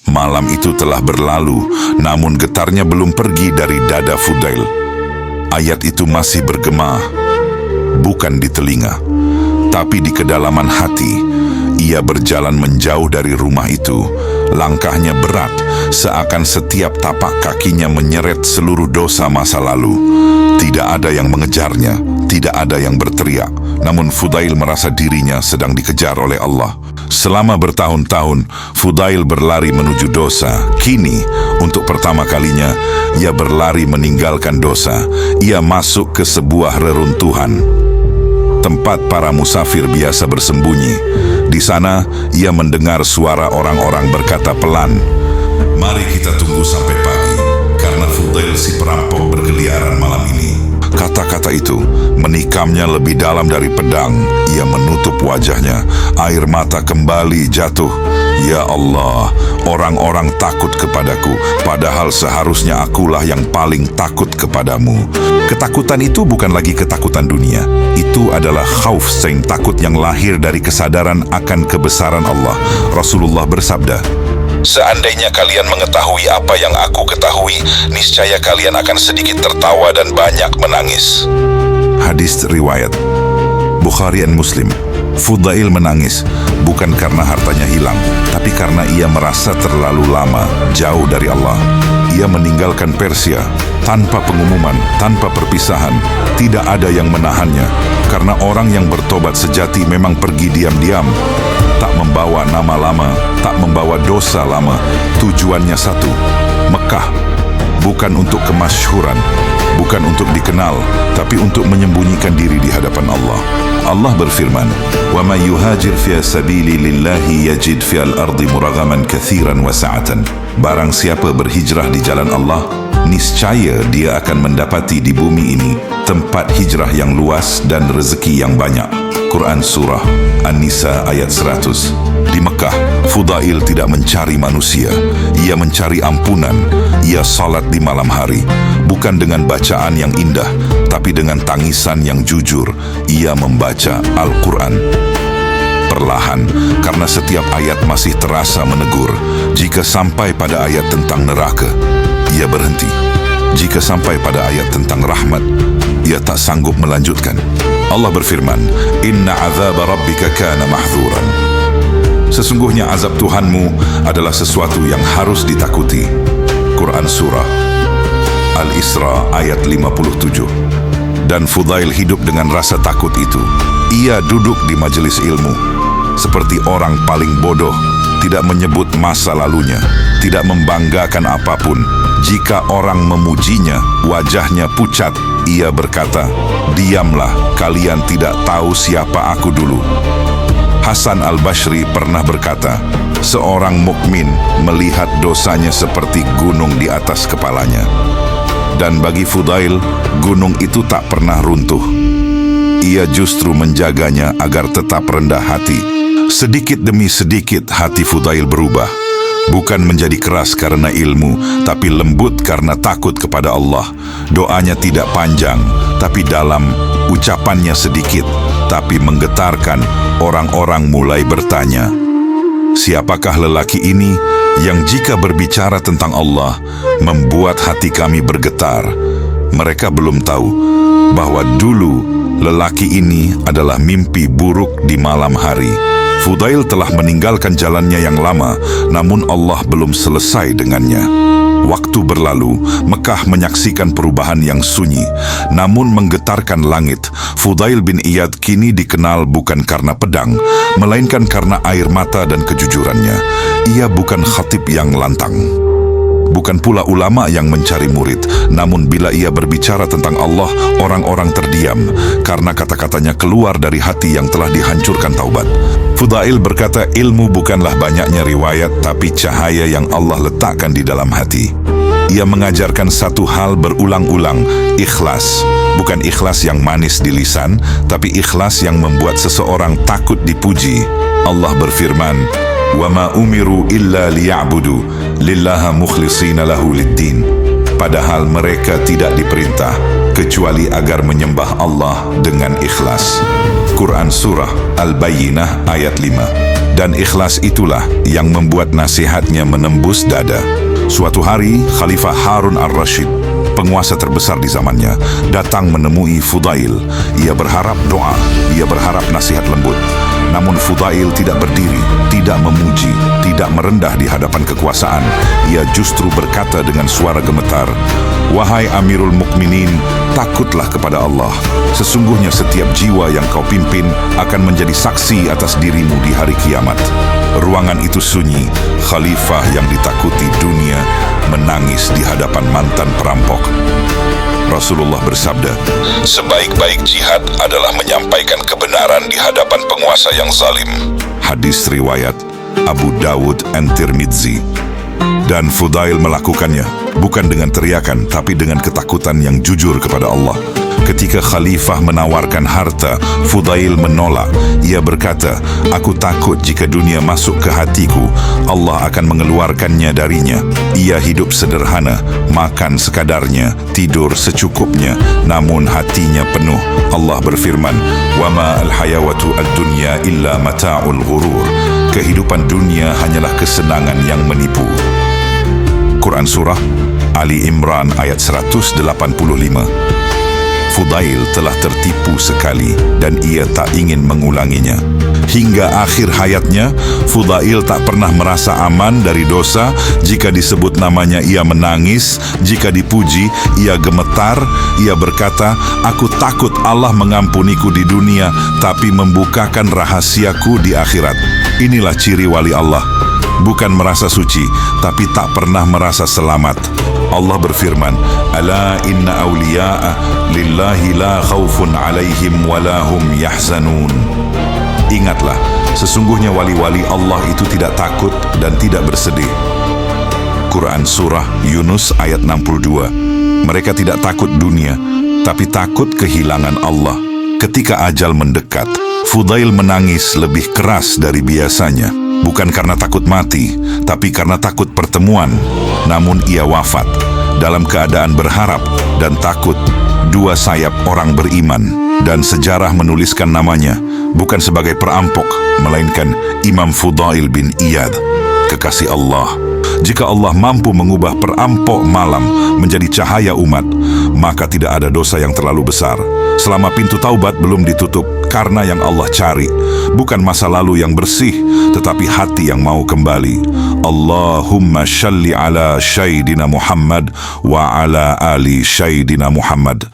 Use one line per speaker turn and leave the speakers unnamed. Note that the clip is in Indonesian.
Malam itu telah berlalu, namun getarnya belum pergi dari dada Fudail. Ayat itu masih bergema, bukan di telinga, tapi di kedalaman hati. Ia berjalan menjauh dari rumah itu. Langkahnya berat, seakan setiap tapak kakinya menyeret seluruh dosa masa lalu. Tidak ada yang mengejarnya, tidak ada yang berteriak. Namun Fudail merasa dirinya sedang dikejar oleh Allah. Selama bertahun-tahun, Fudail berlari menuju dosa. Kini, untuk pertama kalinya, ia berlari meninggalkan dosa. Ia masuk ke sebuah reruntuhan, tempat para musafir biasa bersembunyi. Di sana, ia mendengar suara orang-orang berkata pelan, "Mari kita tunggu sampai pagi, karena Fudail si perampok berkeliaran malam ini." Kata-kata itu menikamnya lebih dalam dari pedang. Ia menutup wajahnya, air mata kembali jatuh. Ya Allah, orang-orang takut kepadaku, padahal seharusnya akulah yang paling takut kepadamu. Ketakutan itu bukan lagi ketakutan dunia. Itu adalah khauf sain, takut yang lahir dari kesadaran akan kebesaran Allah. Rasulullah bersabda, "Seandainya kalian mengetahui apa yang aku ketahui, niscaya kalian akan sedikit tertawa dan banyak menangis." Hadis riwayat Bukhari dan Muslim. Fudail menangis bukan karena hartanya hilang, tapi karena ia merasa terlalu lama jauh dari Allah. Ia meninggalkan Persia tanpa pengumuman, tanpa perpisahan. Tidak ada yang menahannya, karena orang yang bertobat sejati memang pergi diam-diam. Tak membawa nama lama, tak membawa dosa lama. Tujuannya satu, Mekah. Bukan untuk kemasyhuran, bukan untuk dikenal, tapi untuk menyembunyikan diri di hadapan Allah. Allah berfirman, "Wa may yuhajir fi sabili lillahi yajid fil ardi muraghaman katsiran wa sa'atan." Barang siapa berhijrah di jalan Allah, niscaya dia akan mendapati di bumi ini tempat hijrah yang luas dan rezeki yang banyak. Quran Surah An-Nisa ayat 100. Di Mekah, Fudail tidak mencari manusia. Ia mencari ampunan. Ia salat di malam hari, bukan dengan bacaan yang indah, tapi dengan tangisan yang jujur. Ia membaca Al-Quran perlahan, karena setiap ayat masih terasa menegur. Jika sampai pada ayat tentang neraka, ia berhenti. Jika sampai pada ayat tentang rahmat, ia tak sanggup melanjutkan. Allah berfirman, "Inna azab rabbika kana mahzuran." Sesungguhnya azab Tuhanmu adalah sesuatu yang harus ditakuti. Quran Surah Al-Isra ayat 57. Dan Fudail hidup dengan rasa takut itu. Ia duduk di majelis ilmu seperti orang paling bodoh, tidak menyebut masa lalunya, tidak membanggakan apapun. Jika orang memujinya, wajahnya pucat. Ia berkata, "Diamlah, kalian tidak tahu siapa aku dulu." Hasan al-Basri pernah berkata, seorang mukmin melihat dosanya seperti gunung di atas kepalanya. Dan bagi Fudail, gunung itu tak pernah runtuh. Ia justru menjaganya agar tetap rendah hati. Sedikit demi sedikit hati Fudail berubah. Bukan menjadi keras karena ilmu, tapi lembut karena takut kepada Allah. Doanya tidak panjang, tapi dalam. Ucapannya sedikit, tapi menggetarkan. Orang-orang mulai bertanya, siapakah lelaki ini yang jika berbicara tentang Allah, membuat hati kami bergetar? Mereka belum tahu bahwa dulu lelaki ini adalah mimpi buruk di malam hari. Fudail telah meninggalkan jalannya yang lama, namun Allah belum selesai dengannya. Waktu berlalu, Mekah menyaksikan perubahan yang sunyi, namun menggetarkan langit. Fudail bin Iyad kini dikenal bukan karena pedang, melainkan karena air mata dan kejujurannya. Ia bukan khatib yang lantang, bukan pula ulama yang mencari murid, namun bila ia berbicara tentang Allah, orang-orang terdiam, karena kata-katanya keluar dari hati yang telah dihancurkan taubat. Fudail berkata, ilmu bukanlah banyaknya riwayat, tapi cahaya yang Allah letakkan di dalam hati. Ia mengajarkan satu hal berulang-ulang, ikhlas. Bukan ikhlas yang manis di lisan, tapi ikhlas yang membuat seseorang takut dipuji. Allah berfirman, "Wa ma umiru illa liya'budu lillaha mukhlishina lahu lid-din." Padahal mereka tidak diperintah kecuali agar menyembah Allah dengan ikhlas. Quran Surah Al-Bayyinah ayat 5. Dan ikhlas itulah yang membuat nasihatnya menembus dada. Suatu hari, Khalifah Harun al-Rashid, penguasa terbesar di zamannya, datang menemui Fudail. Ia berharap doa, ia berharap nasihat lembut. Namun Fudail tidak berdiri, tidak memuji, tidak merendah di hadapan kekuasaan. Ia justru berkata dengan suara gemetar, "Wahai Amirul Mukminin, takutlah kepada Allah. Sesungguhnya setiap jiwa yang kau pimpin akan menjadi saksi atas dirimu di hari kiamat." Ruangan itu sunyi. Khalifah yang ditakuti dunia menangis di hadapan mantan perampok. Rasulullah bersabda, "Sebaik-baik jihad adalah menyampaikan kebenaran di hadapan penguasa yang zalim." Hadis riwayat Abu Dawud and Tirmidzi. Dan Fudail melakukannya, bukan dengan teriakan, tapi dengan ketakutan yang jujur kepada Allah. Ketika Khalifah menawarkan harta, Fudail menolak. Ia berkata, "Aku takut jika dunia masuk ke hatiku, Allah akan mengeluarkannya darinya." Ia hidup sederhana, makan sekadarnya, tidur secukupnya, namun hatinya penuh. Allah berfirman, "Wa ma al-hayawatu ad-dunya illa mata'ul ghurur." Kehidupan dunia hanyalah kesenangan yang menipu. Quran Surah Ali Imran ayat 185. Fudail telah tertipu sekali dan ia tak ingin mengulanginya. Hingga akhir hayatnya, Fudail tak pernah merasa aman dari dosa. Jika disebut namanya, ia menangis. Jika dipuji, ia gemetar. Ia berkata, "Aku takut Allah mengampuniku di dunia, tapi membukakan rahasiaku di akhirat." Inilah ciri wali Allah. Bukan merasa suci, tapi tak pernah merasa selamat. Allah berfirman, "Ala inna awliya'a lillahi la khawfun alaihim wa la hum yahzanun." Ingatlah, sesungguhnya wali-wali Allah itu tidak takut dan tidak bersedih. Quran Surah Yunus ayat 62. Mereka tidak takut dunia, tapi takut kehilangan Allah. Ketika ajal mendekat, Fudail menangis lebih keras dari biasanya. Bukan karena takut mati, tapi karena takut pertemuan. Namun ia wafat dalam keadaan berharap dan takut, dua sayap orang beriman. Dan sejarah menuliskan namanya bukan sebagai perampok, melainkan Imam Fudail bin Iyad, kekasih Allah. Jika Allah mampu mengubah perampok malam menjadi cahaya umat, maka tidak ada dosa yang terlalu besar. Selama pintu taubat belum ditutup, karena yang Allah cari bukan masa lalu yang bersih, tetapi hati yang mau kembali. Allahumma shalli ala Sayyidina Muhammad wa ala ali Sayyidina Muhammad.